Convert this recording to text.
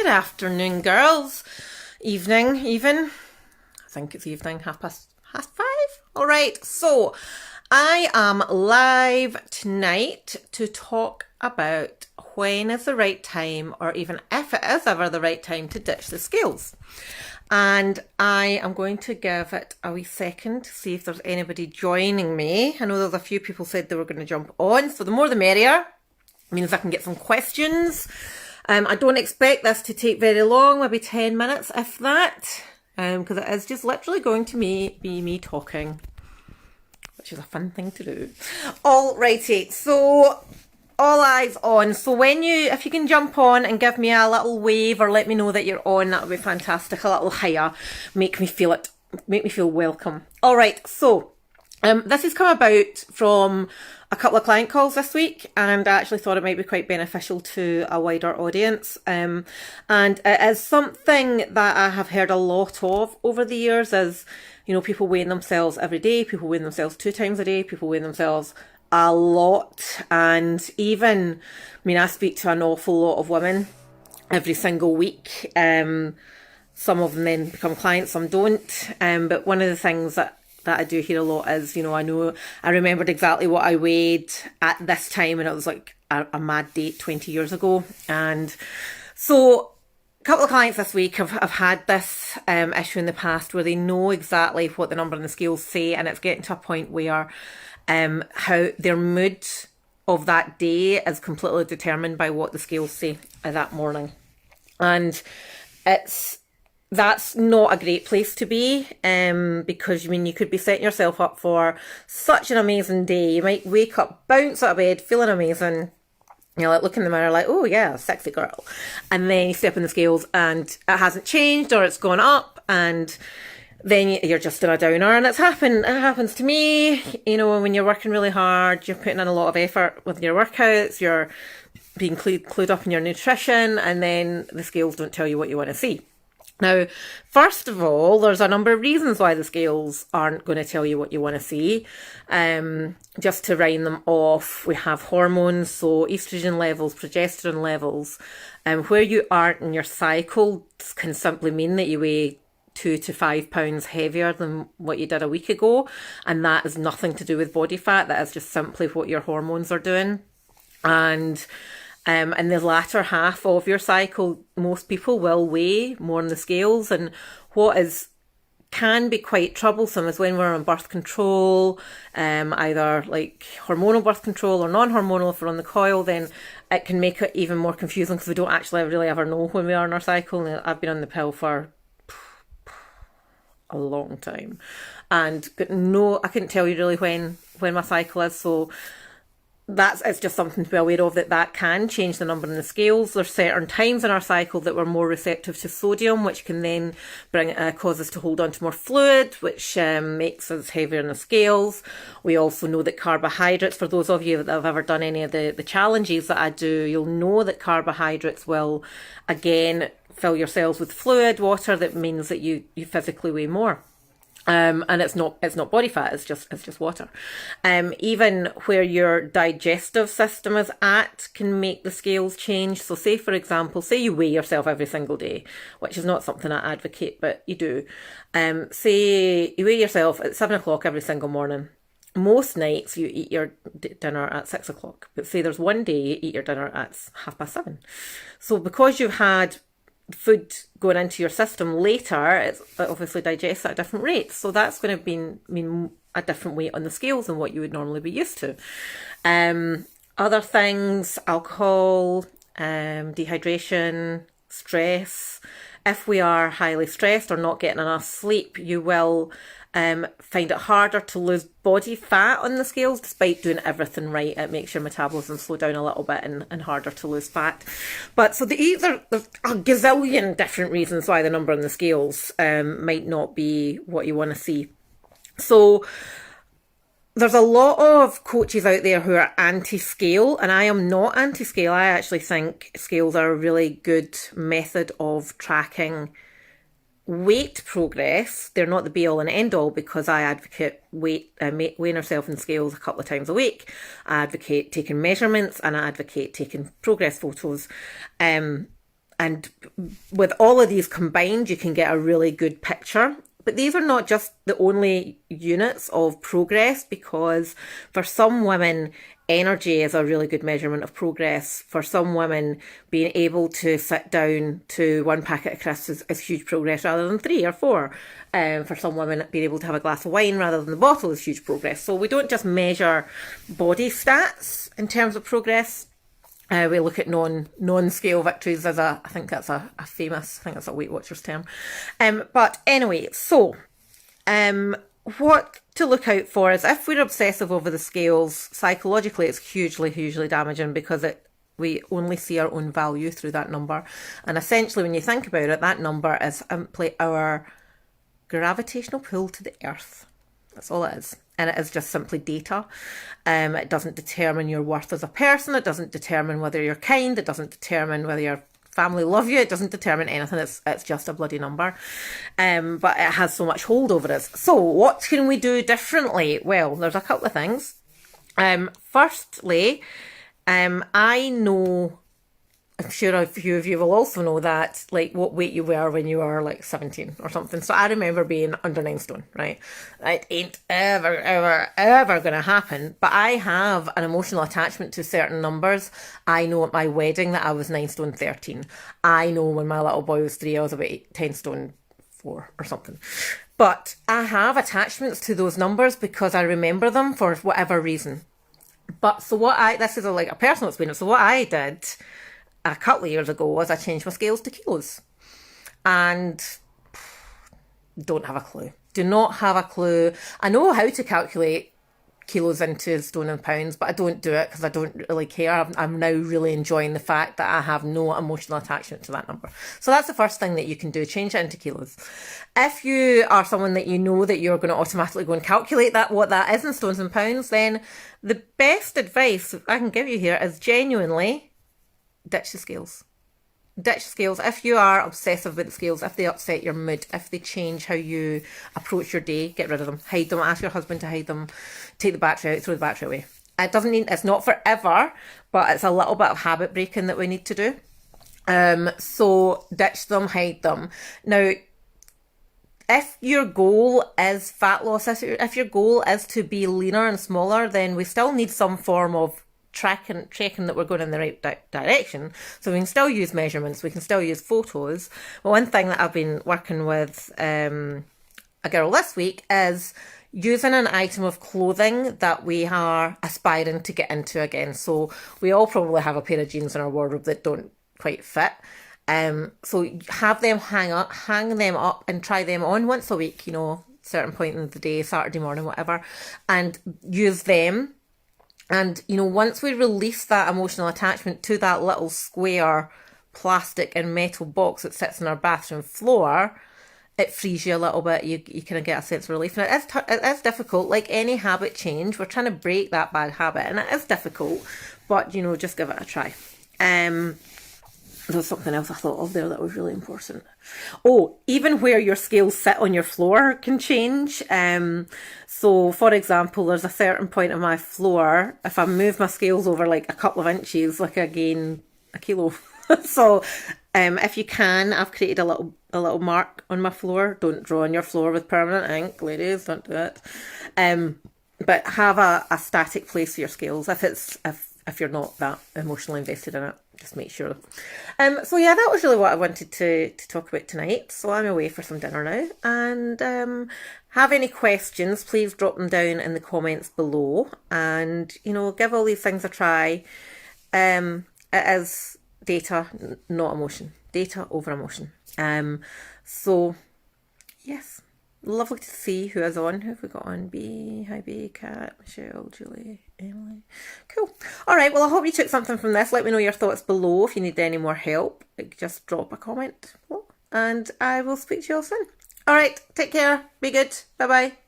Good afternoon, girls. Evening, even. I think it's evening, half past five. All right, so I am live tonight to talk about when is the right time, or even if it is ever the right time, to ditch the scales. And I am going to give it a wee second to see if there's anybody joining me. I know there's a few people said they were going to jump on, so the more the merrier. It means I can get some questions. I don't expect this to take very long, maybe 10 minutes, if that, because it is just literally going to be me talking, which is a fun thing to do. Alrighty, so all eyes on. So if you can jump on and give me a little wave or let me know that you're on, that would be fantastic. A little higher, make me feel welcome. All right, so this has come about from a couple of client calls this week, and I actually thought it might be quite beneficial to a wider audience. And it is something that I have heard a lot of over the years is, people weighing themselves every day, people weighing themselves 2 times a day, people weighing themselves a lot. And even, I speak to an awful lot of women every single week. Some of them then become clients, some don't. But one of the things that I do hear a lot is, I remembered exactly what I weighed at this time, and it was like a mad date 20 years ago. And so a couple of clients this week have had this issue in the past where they know exactly what the number on the scales say, and it's getting to a point where how their mood of that day is completely determined by what the scales say that morning. And that's not a great place to be, because you could be setting yourself up for such an amazing day. You might wake up, bounce out of bed, feeling amazing. Look in the mirror like, oh yeah, sexy girl. And then you step in the scales and it hasn't changed, or it's gone up, and then you're just in a downer. And it happens to me, when you're working really hard, you're putting in a lot of effort with your workouts, you're being clued up in your nutrition, and then the scales don't tell you what you want to see. Now, first of all, there's a number of reasons why the scales aren't going to tell you what you want to see. Just to round them off, we have hormones, so estrogen levels, progesterone levels. Where you aren't in your cycle can simply mean that you weigh 2 to 5 pounds heavier than what you did a week ago. And that is nothing to do with body fat. That is just simply what your hormones are doing. And in the latter half of your cycle, most people will weigh more on the scales. And what can be quite troublesome is when we're on birth control, either like hormonal birth control or non-hormonal. If we're on the coil, then it can make it even more confusing because we don't actually really ever know when we are in our cycle. And I've been on the pill for a long time, and I couldn't tell you really when my cycle is. So it's just something to be aware of, that can change the number in the scales. There's certain times in our cycle that we're more receptive to sodium, which can then cause us to hold on to more fluid, which makes us heavier in the scales. We also know that carbohydrates, for those of you that have ever done any of the challenges that I do, you'll know that carbohydrates will again fill your cells with fluid, water. That means that you physically weigh more. And it's not body fat, it's just water. Even where your digestive system is at can make the scales change. So say, for example, say you weigh yourself every single day, which is not something I advocate, but you do. Say you weigh yourself at 7 o'clock every single morning. Most nights you eat your dinner at 6 o'clock, but say there's one day you eat your dinner at 7:30. So because you've had food going into your system later, it's obviously digests at a different rate. So that's going to mean a different weight on the scales than what you would normally be used to. Other things, alcohol, dehydration, stress. If we are highly stressed or not getting enough sleep, you will find it harder to lose body fat on the scales despite doing everything right. It makes your metabolism slow down a little bit and harder to lose fat. But so there's a gazillion different reasons why the number on the scales might not be what you want to see. So there's a lot of coaches out there who are anti-scale, and I am not anti-scale. I actually think scales are a really good method of tracking weight progress. They're not the be all and end all, because I advocate weighing ourselves in scales a couple of times a week. I advocate taking measurements, and I advocate taking progress photos. And And with all of these combined, you can get a really good picture. But these are not just the only units of progress, because for some women, energy is a really good measurement of progress. For some women, being able to sit down to one packet of crisps is huge progress rather than 3 or 4. For some women, being able to have a glass of wine rather than the bottle is huge progress. So we don't just measure body stats in terms of progress. We look at non-scale victories as I think that's a Weight Watchers term. But anyway, so what to look out for is if we're obsessive over the scales, psychologically it's hugely, hugely damaging, because we only see our own value through that number. And essentially, when you think about it, that number is simply our gravitational pull to the earth. That's all it is. And it is just simply data. It doesn't determine your worth as a person. It doesn't determine whether you're kind. It doesn't determine whether your family love you. It doesn't determine anything. It's just a bloody number. But it has so much hold over us. So what can we do differently? Well, there's a couple of things. Firstly, I know, I'm sure a few of you will also know that, like, what weight you were when you were like 17 or something. So I remember being under 9 stone, right? It ain't ever gonna happen. But I have an emotional attachment to certain numbers. I know at my wedding that I was 9 stone 13. I know when my little boy was 3, I was about 10 stone 4 or something. But I have attachments to those numbers because I remember them for whatever reason. But so this is like a personal experience. So what I did a couple of years ago was I changed my scales to kilos, and don't have a clue. Do not have a clue. I know how to calculate kilos into stone and pounds, but I don't do it because I don't really care. I'm now really enjoying the fact that I have no emotional attachment to that number. So that's the first thing that you can do, change it into kilos. If you are someone that you know that you're going to automatically go and calculate what that is in stones and pounds, then the best advice I can give you here is genuinely ditch the scales. Ditch scales. If you are obsessive with the scales, if they upset your mood, if they change how you approach your day, get rid of them. Hide them. Ask your husband to hide them. Take the battery out. Throw the battery away. It's not forever, but it's a little bit of habit breaking that we need to do. So ditch them, hide them. Now, if your goal is fat loss, if your goal is to be leaner and smaller, then we still need some form of checking that we're going in the right direction. So we can still use measurements, we can still use photos. But one thing that I've been working with a girl this week is using an item of clothing that we are aspiring to get into again. So we all probably have a pair of jeans in our wardrobe that don't quite fit. So have them hang them up and try them on once a week, certain point in the day, Saturday morning, whatever, and use them. And, once we release that emotional attachment to that little square plastic and metal box that sits on our bathroom floor, it frees you a little bit. You kind of get a sense of relief. And it is difficult, like any habit change. We're trying to break that bad habit, and it is difficult, but, just give it a try. There's something else I thought of there that was really important. Oh, even where your scales sit on your floor can change. So, for example, there's a certain point on my floor, if I move my scales over like a couple of inches, like I gain a kilo. So, if you can, I've created a little mark on my floor. Don't draw on your floor with permanent ink, ladies. Don't do it. But have a static place for your scales if you're not that emotionally invested in it. Just make sure. So yeah, that was really what I wanted to talk about tonight. So I'm away for some dinner now, and have any questions, please drop them down in the comments below, and give all these things a try. It is data, not emotion. Data over emotion. So yes, lovely to see who is on. Who have we got on? Hi B, Kat, Michelle, Julie, Emily. Cool. All right, well, I hope you took something from this. Let me know your thoughts below. If you need any more help, just drop a comment below, and I will speak to you all soon. All right, take care. Be good. Bye-bye.